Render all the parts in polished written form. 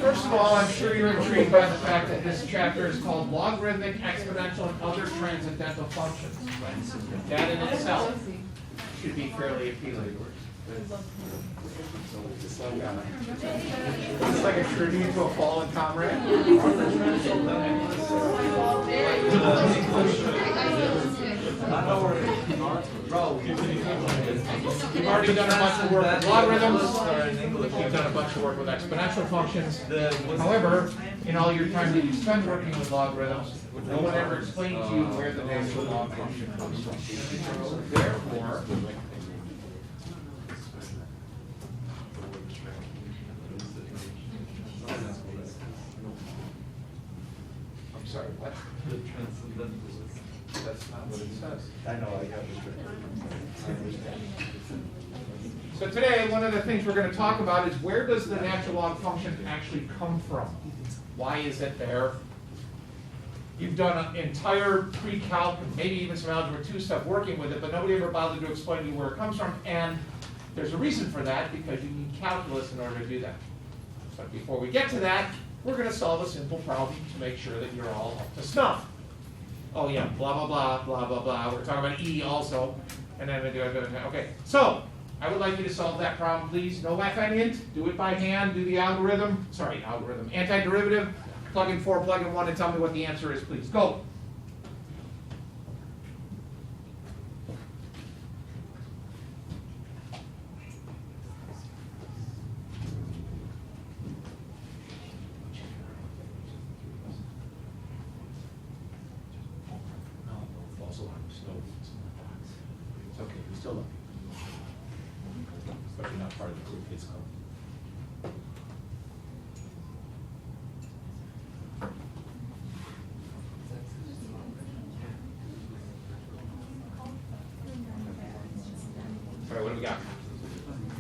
First of all, I'm sure you're intrigued by the fact that this chapter is called Logarithmic, Exponential, and Other Transcendental Functions. That in itself should be fairly appealing. It's like a tribute to a fallen comrade. You've already done a bunch of work with logarithms. You've done a bunch of work with exponential functions. However, in all your time that you spend working with logarithms, no one ever explained to you where the natural log function comes from. Therefore, I'm sorry, what? That's not what it says. I know, I got it. So today, one of the things we're going to talk about is where does the natural log function actually come from? Why is it there? You've done an entire pre-calc, maybe even some algebra 2 stuff working with it, but nobody ever bothered to explain to you where it comes from, and there's a reason for that, because you need calculus in order to do that. But before we get to that, we're going to solve a simple problem to make sure that you're all up to snuff. Oh yeah, blah, blah, blah, blah, blah, blah. We're talking about E also. And then we do it. Okay, so I would like you to solve that problem, please. No FN int. Do it by hand. Do the algorithm. Sorry, algorithm. Antiderivative. Plug in 4, plug in 1, and tell me what the answer is, please. Go. Still looking. Especially not part of the group kids club. All right, what do we got?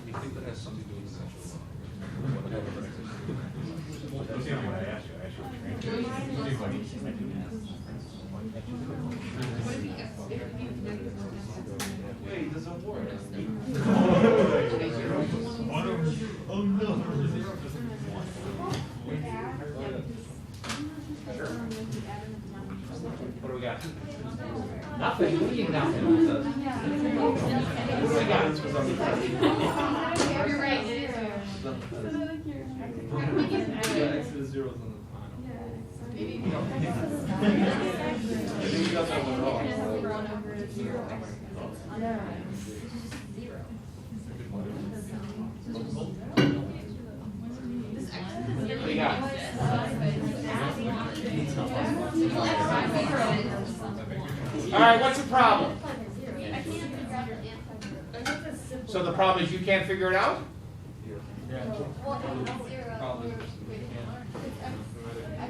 You think that has something to do with essential law? That's not what I asked you. I asked Wait, it doesn't work. Oh no. Sure. What do we got? Nothing. What do you mean nothing? What do we got? You're right. Yeah, X to the 0 is on the Maybe. you got that one wrong. What do you got? All right, what's the problem? So the problem is you can't figure it out?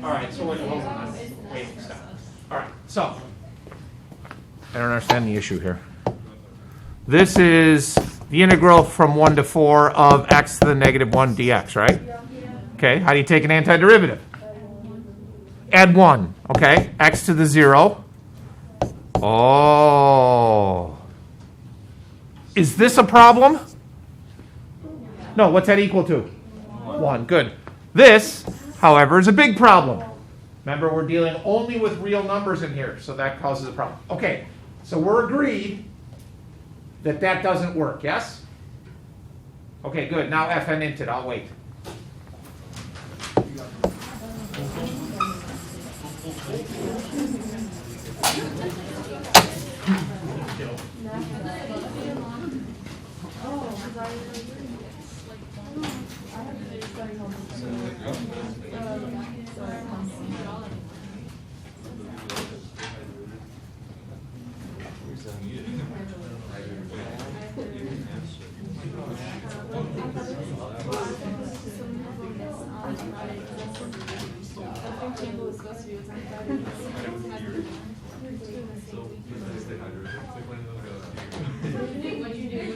All right, so wait, hold on. Wait, stop. All right, so I don't understand the issue here. This is the integral from 1 to 4 of x to the negative 1 dx, right? Okay, how do you take an antiderivative? Add 1, okay? X to the 0. Oh. Is this a problem? No, what's that equal to? 1, good. This, however, is a big problem. Remember, we're dealing only with real numbers in here, so that causes a problem. Okay, so we're agreed that that doesn't work, yes? Okay, good. Now FN int it. I'll wait.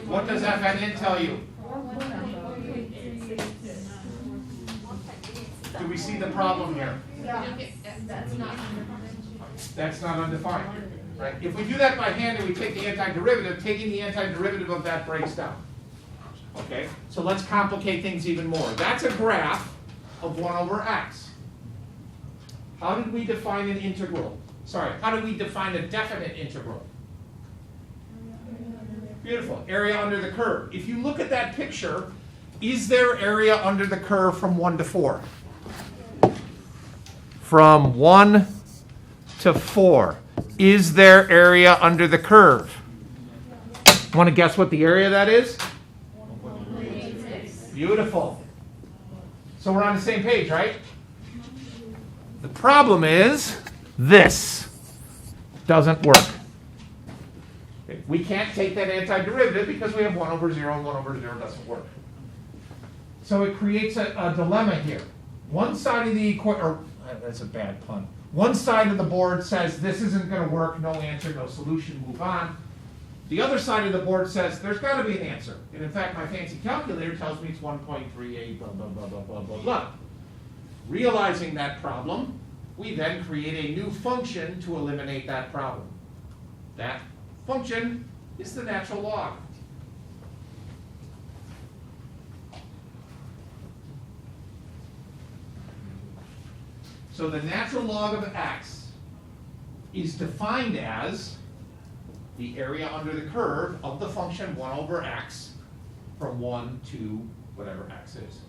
What does FN int tell you? Do we see the problem here? That's not undefined. Right? If we do that by hand and we take the antiderivative, taking the antiderivative of that breaks down. Okay? So let's complicate things even more. That's a graph of 1 over x. How did we define an integral? Sorry, how did we define a definite integral? Beautiful, area under the curve. If you look at that picture, is there area under the curve from 1 to 4? From 1 to 4. Is there area under the curve? Want to guess what the area of that is? Beautiful. So we're on the same page, right? The problem is this doesn't work. We can't take that antiderivative because we have 1 over 0 and 1 over 0 doesn't work. So it creates a dilemma here. One side of the equation, or that's a bad pun. One side of the board says this isn't going to work, no answer, no solution, move on. The other side of the board says there's got to be an answer. And in fact, my fancy calculator tells me it's 1.38, blah, blah, blah, blah, blah, blah, blah. Realizing that problem, we then create a new function to eliminate that problem. That function is the natural log. So the natural log of x is defined as the area under the curve of the function 1 over x from 1 to whatever x is.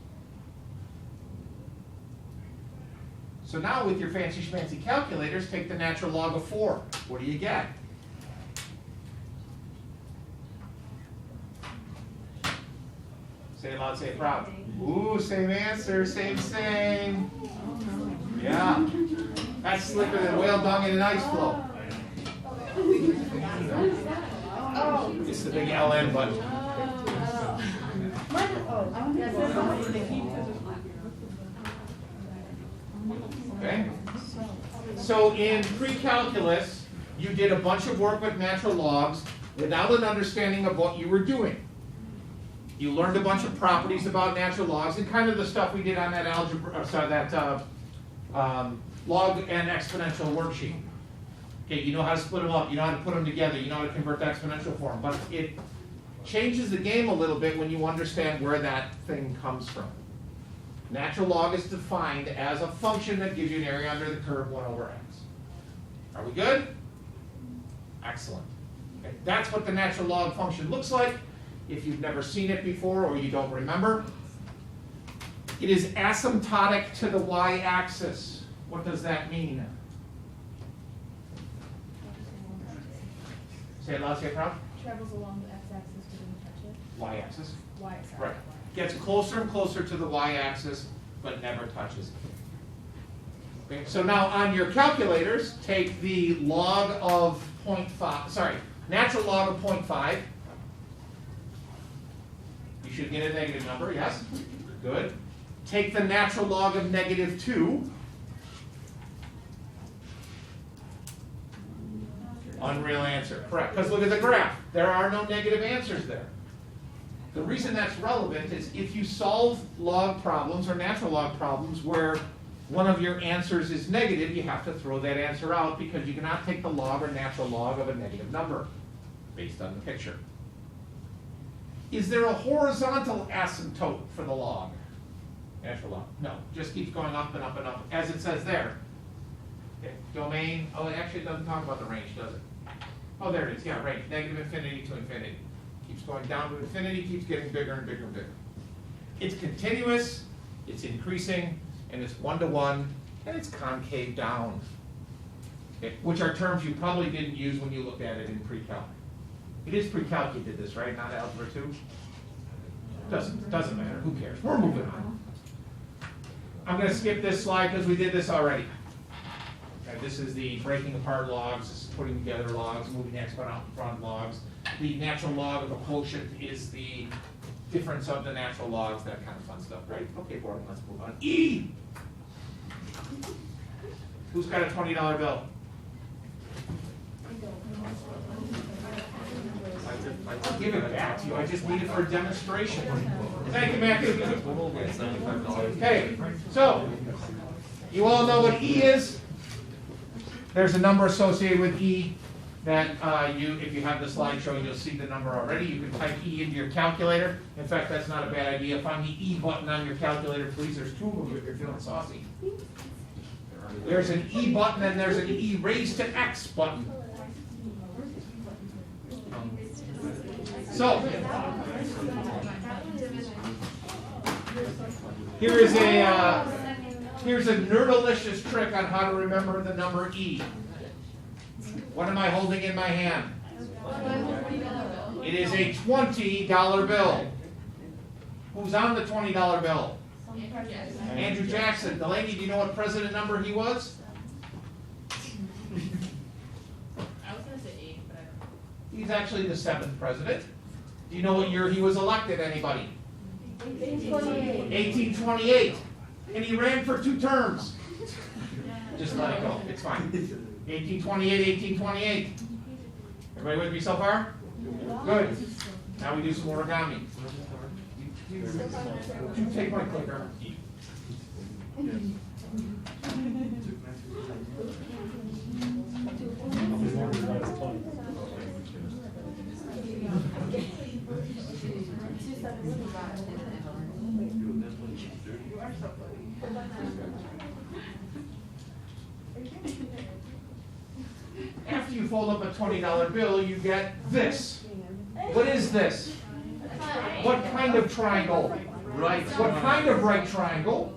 So now with your fancy schmancy calculators, take the natural log of 4. What do you get? Say it loud, say it proud. Ooh, same answer, same. Yeah. That's slicker than whale dung in an ice floe. It's the big LN button. Okay? So in pre-calculus, you did a bunch of work with natural logs without an understanding of what you were doing. You learned a bunch of properties about natural logs and kind of the stuff we did on that log and exponential worksheet. Okay, you know how to split them up, you know how to put them together, you know how to convert to exponential form, but it changes the game a little bit when you understand where that thing comes from. Natural log is defined as a function that gives you an area under the curve 1 over x. Are we good? Excellent. Okay, that's what the natural log function looks like. If you've never seen it before or you don't remember, it is asymptotic to the y-axis. What does that mean? Say it loud, say it proud. Travels along the x-axis but doesn't touch it. Y-axis. Y-axis. Right. Gets closer and closer to the y-axis, but never touches it. Okay, so now on your calculators, take the log of 0.5, natural log of 0.5. You should get a negative number, yes? Good. Take the natural log of -2. Unreal answer, correct. Because look at the graph. There are no negative answers there. The reason that's relevant is if you solve log problems or natural log problems where one of your answers is negative, you have to throw that answer out because you cannot take the log or natural log of a negative number based on the picture. Is there a horizontal asymptote for the log? Natural log. No, just keeps going up and up and up, as it says there. Okay. Domain, oh, it actually doesn't talk about the range, does it? Oh, there it is, yeah, range, negative infinity to infinity. Keeps going down to infinity, keeps getting bigger and bigger and bigger. It's continuous, it's increasing, and it's 1 to 1, and it's concave down. Okay. Which are terms you probably didn't use when you looked at it in pre-calc. It is pre-calc you did this, right? Not algebra 2? Doesn't matter, who cares? We're moving on. I'm going to skip this slide because we did this already. Okay, this is the breaking apart logs, this is putting together logs, moving the exponent out in front logs. The natural log of a quotient is the difference of the natural logs, that kind of fun stuff, right? Okay, board, let's move on. E! Who's got a $20 bill? I'll give it back to you. I just need it for a demonstration. Thank you, Matthew. Okay, so you all know what E is. There's a number associated with E. that if you have the slide showing, you'll see the number already. You can type E into your calculator. In fact, that's not a bad idea. Find the E button on your calculator, please. There's two of them if you're feeling saucy. There's an E button and there's an E raised to X button. So, here's a nerdalicious trick on how to remember the number E. What am I holding in my hand? It is a $20 bill. Who's on the $20 bill? Andrew Jackson. Delaney, do you know what president number he was? I was gonna say 8, but I don't know. He's actually the 7th president. Do you know what year he was elected, anybody? 1828. And he ran for 2 terms. Just let it go, it's fine. 1828. Everybody with me so far? Good. Now we do some origami. You take my clicker. After you fold up a $20 bill, you get this. What is this? What kind of triangle? Right. What kind of right triangle?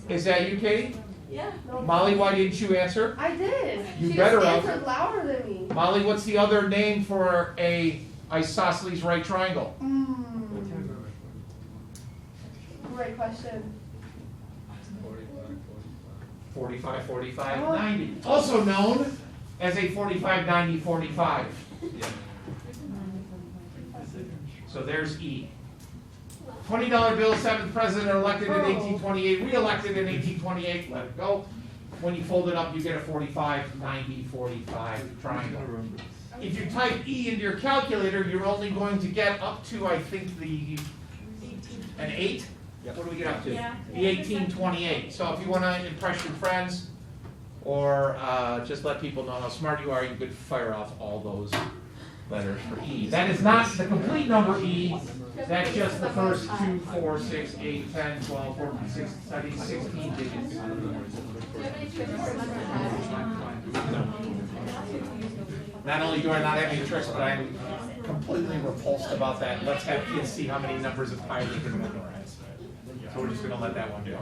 Is that you, Katie? Yeah. Molly, why didn't you answer? I did. You She better just have. answered louder than me. Molly, what's the other name for a isosceles right triangle? Great question. 45, 45, 90. Also known as a 45, 90, 45. So there's E. $20 bill, 7th president elected in 1828, re-elected in 1828, let it go. When you fold it up, you get a 45, 90, 45 triangle. If you type E into your calculator, you're only going to get up to, I think, an 8? What do we get up to? Yeah. The 1828. So if you want to impress your friends or just let people know how smart you are, you could fire off all those letters for E. That is not the complete number E. That's just the first 2, 4, 6, 8, 10, 12, 14, 16, 17, 16 digits. Not only do I not have any tricks, but I'm completely repulsed about that. Let's have kids see how many numbers of pi they can memorize. So we're just going to let that one go.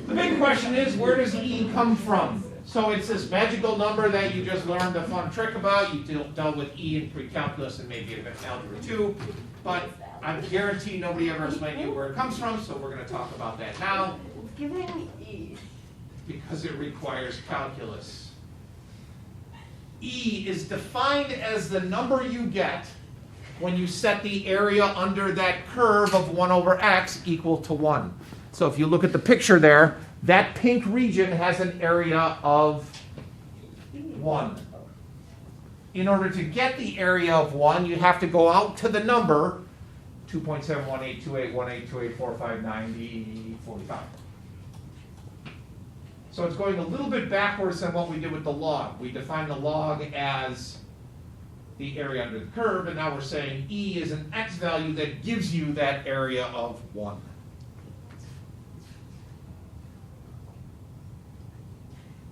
The big question is, where does E come from? So it's this magical number that you just learned a fun trick about. You dealt with E in pre-calculus and maybe in algebra 2. But I guarantee nobody ever explained to you where it comes from, so we're going to talk about that now. Giving E. Because it requires calculus. E is defined as the number you get when you set the area under that curve of 1 over x equal to 1. So if you look at the picture there, that pink region has an area of 1. In order to get the area of 1, you have to go out to the number 2.718281828459045. So it's going a little bit backwards than what we did with the log. We defined the log as the area under the curve, and now we're saying E is an x value that gives you that area of 1.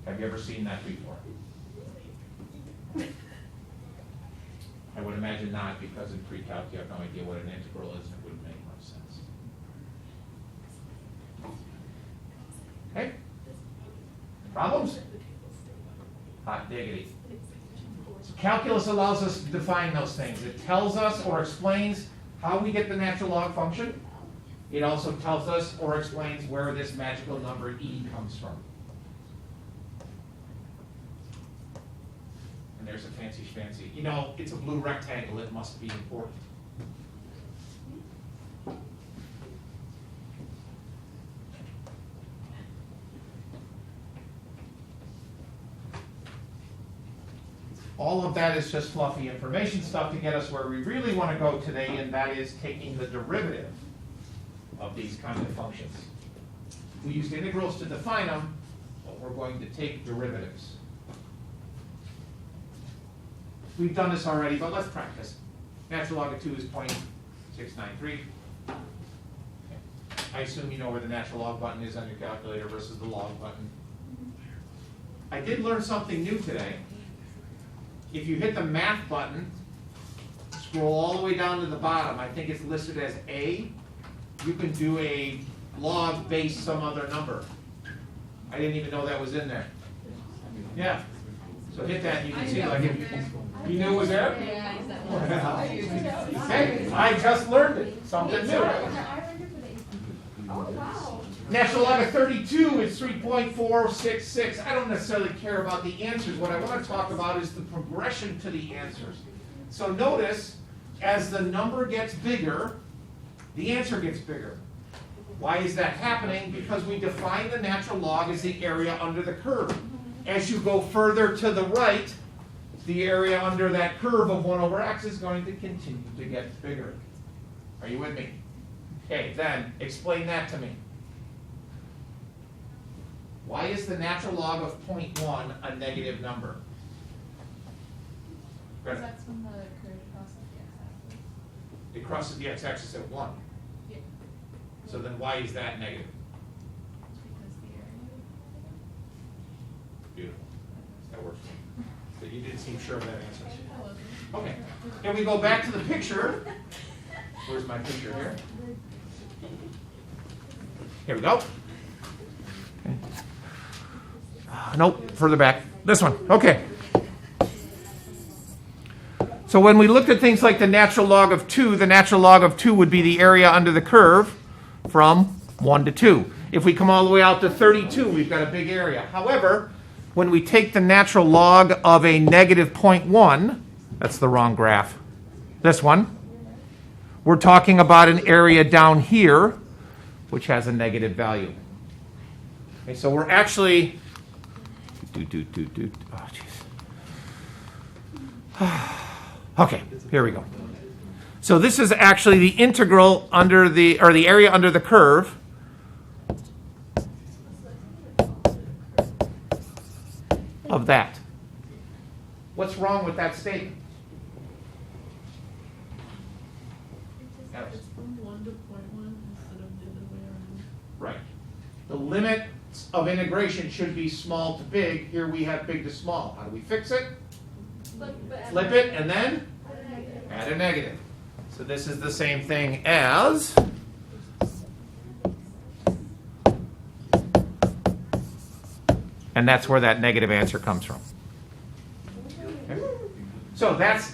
Have you ever seen that before? I would imagine not, because in pre-calc you have no idea what an integral is, and it wouldn't make much sense. Okay? Problems? Hot diggity. So calculus allows us to define those things. It tells us or explains how we get the natural log function. It also tells us or explains where this magical number E comes from. And there's a fancy schmancy. You know, it's a blue rectangle, it must be important. All of that is just fluffy information stuff to get us where we really want to go today, and that is taking the derivative of these kind of functions. We used integrals to define them. but we're going to take derivatives. We've done this already, but let's practice. Natural log of 2 is 0.693. I assume you know where the natural log button is on your calculator versus the log button. I did learn something new today. If you hit the math button, scroll all the way down to the bottom, I think it's listed as A, you can do a log base some other number. I didn't even know that was in there. Yeah. So hit that and you can see like if you knew it was there? Hey, I just learned it. Something new. Oh, wow. Natural log of 32 is 3.466. I don't necessarily care about the answers. What I want to talk about is the progression to the answers. So notice, as the number gets bigger, the answer gets bigger. Why is that happening? Because we define the natural log as the area under the curve. As you go further to the right, the area under that curve of 1 over x is going to continue to get bigger. Are you with me? Okay, then explain that to me. Why is the natural log of 0.1 a negative number? Because that's when the curve crosses the x-axis. It crosses the x-axis at 1. Yeah. So then why is that negative? It's because the area. Beautiful. That works for me. But you didn't seem sure of that answer. I wasn't. Okay. Can we go back to the picture? Where's my picture here? Here we go. Nope, further back. This one. Okay. So when we looked at things like the natural log of 2, the natural log of 2 would be the area under the curve from 1 to 2. If we come all the way out to 32, we've got a big area. However, when we take the natural log of a negative 0.1, that's the wrong graph, this one, we're talking about an area down here which has a negative value. Okay, so we're actually, oh, jeez. Okay, here we go. So this is actually the integral under the, or the area under the curve of that. What's wrong with that statement? It's from 1 to 0.1 instead of the other way around. Right. The limits of integration should be small to big. Here we have big to small. How do we fix it? Flip it and then add a negative. So this is the same thing as and that's where that negative answer comes from. Okay. So that's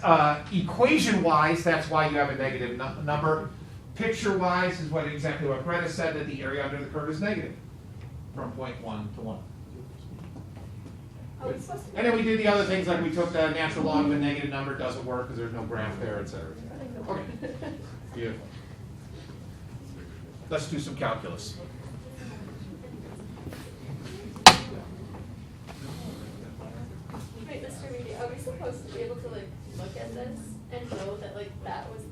equation-wise, that's why you have a negative number. Picture-wise is exactly what Greta said, that the area under the curve is negative from 0.1 to 1. And then we did the other things, like we took the natural log of a negative number, doesn't work because there's no graph there, etc. Okay, beautiful. Let's do some calculus. Wait, Mr. Reedy, are we supposed to be able to like look at this and know that like that was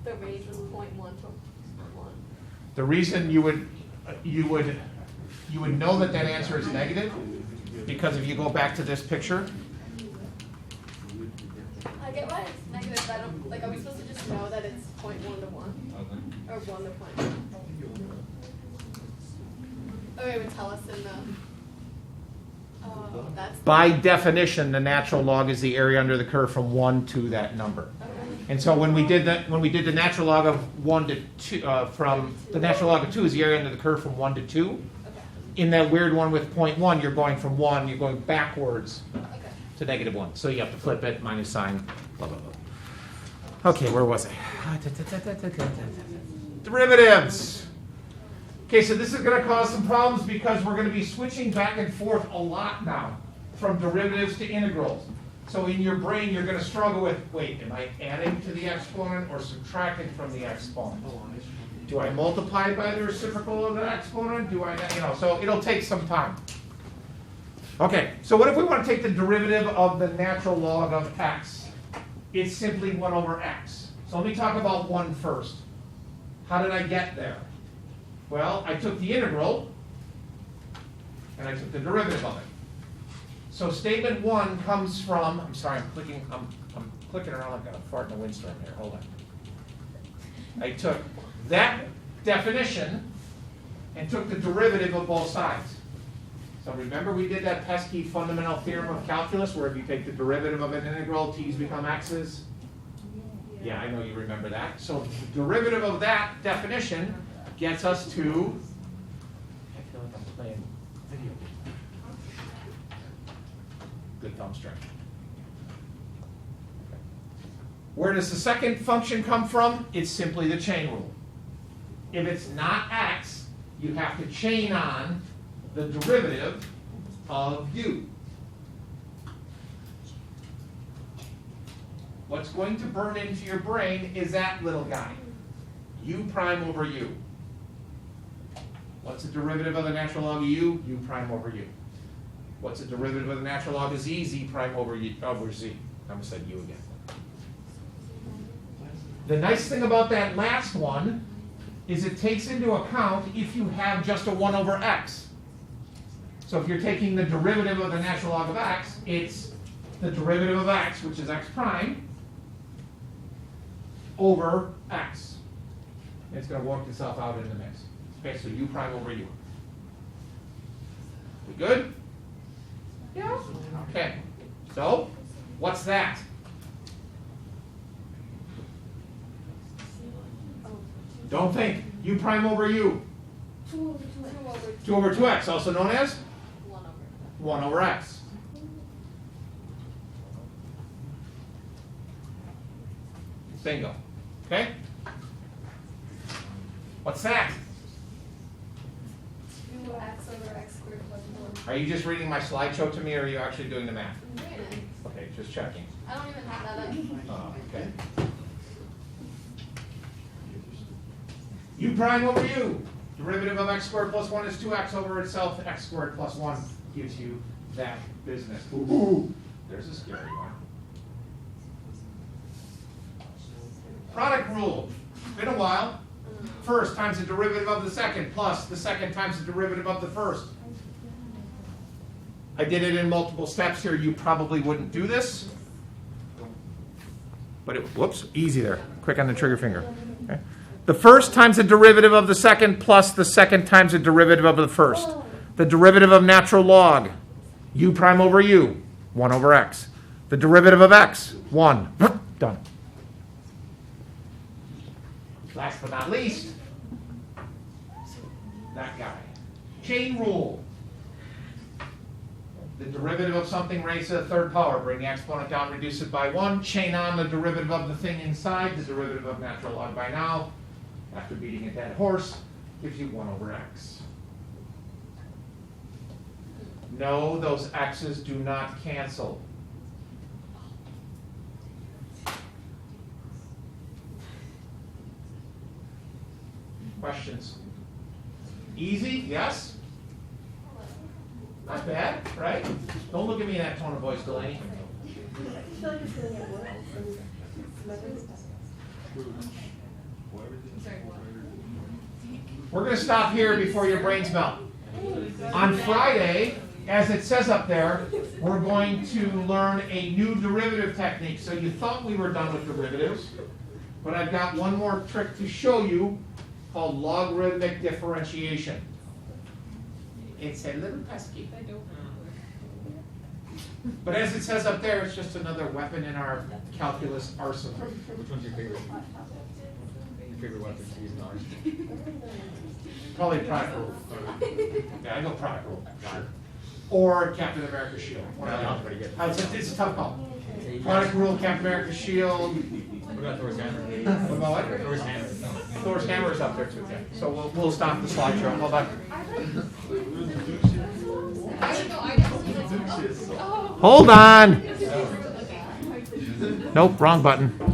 the range was 0.1 to 1? The reason you would know that that answer is negative, because if you go back to this picture, I get why it's negative, but I don't, like, are we supposed to just know that it's 0.1 to 1? Or 1 to 0.1? Or it would tell us in the, that's. by definition, the natural log is the area under the curve from 1 to that number. Okay. And so when we did the natural log of 1 to 2, from the natural log of 2 is the area under the curve from 1 to 2. Okay. In that weird one with 0.1, you're going from 1, you're going backwards Okay. to negative 1. So you have to flip it, minus sign, blah, blah, blah. Okay, where was I? Derivatives. Okay, so this is going to cause some problems because we're going to be switching back and forth a lot now from derivatives to integrals. So in your brain, you're going to struggle with, wait, am I adding to the exponent or subtracting from the exponent? Do I multiply by the reciprocal of the exponent? Do I, so it'll take some time. Okay, so what if we want to take the derivative of the natural log of x? It's simply 1 over x. So let me talk about 1 first. How did I get there? Well, I took the integral, and I took the derivative of it. So statement 1 comes from, I'm sorry, I'm clicking around like a fart in a windstorm here, hold on. I took that definition and took the derivative of both sides. So remember we did that pesky fundamental theorem of calculus where if you take the derivative of an integral, t's become x's? Yeah, I know you remember that. So the derivative of that definition gets us to, I feel like I'm playing video. Good thumb string. Where does the second function come from? It's simply the chain rule. If it's not x, you have to chain on the derivative of u. What's going to burn into your brain is that little guy, u prime over u. What's the derivative of the natural log of u? U prime over u. What's the derivative of the natural log of z? Z prime over z. I almost said u again. The nice thing about that last one is it takes into account if you have just a 1 over x. So if you're taking the derivative of the natural log of x, it's the derivative of x, which is x prime, over x. It's going to work itself out in the mix. Okay, so u prime over u. We good? Yeah. Okay. So, what's that? Don't think. U prime over u. 2 over 2x, also known as? 1 over x. Bingo. Okay? What's that? 2x over x squared plus 1. Are you just reading my slideshow to me, or are you actually doing the math? Really? Okay, just checking. I don't even have that up. Okay. U prime over u. Derivative of x squared plus 1 is 2x over itself. X squared plus 1 gives you that business. Ooh, there's a scary one. Product rule. It's been a while. First times the derivative of the second plus the second times the derivative of the first. I did it in multiple steps here. You probably wouldn't do this. But it, whoops, easy there. Quick on the trigger finger. Okay. The first times the derivative of the second plus the second times the derivative of the first. The derivative of natural log, u prime over u, 1 over x. The derivative of x, 1. Done. Last but not least, that guy. Chain rule. The derivative of something raised to the third power. Bring the exponent down, reduce it by 1. Chain on the derivative of the thing inside. The derivative of natural log by now, after beating a dead horse, gives you 1 over x. No, those x's do not cancel. Questions? Easy? Yes? Not bad, right? Don't look at me in that tone of voice, Delaney. We're going to stop here before your brains melt. On Friday, as it says up there, we're going to learn a new derivative technique. So you thought we were done with derivatives, but I've got one more trick to show you called logarithmic differentiation. It's a little pesky. But as it says up there, it's just another weapon in our calculus arsenal. Which one's your favorite? Your favorite weapon to use in ours? Probably product rule. Yeah, I know product rule. Or Captain America's shield. That's pretty good. It's a tough call. Product rule, Captain America's shield. What about Thor's hammer? What about what? Thor's hammer. Thor's hammer is up there too. Okay. So we'll stop the slideshow. Hold on. Hold on. Nope, wrong button.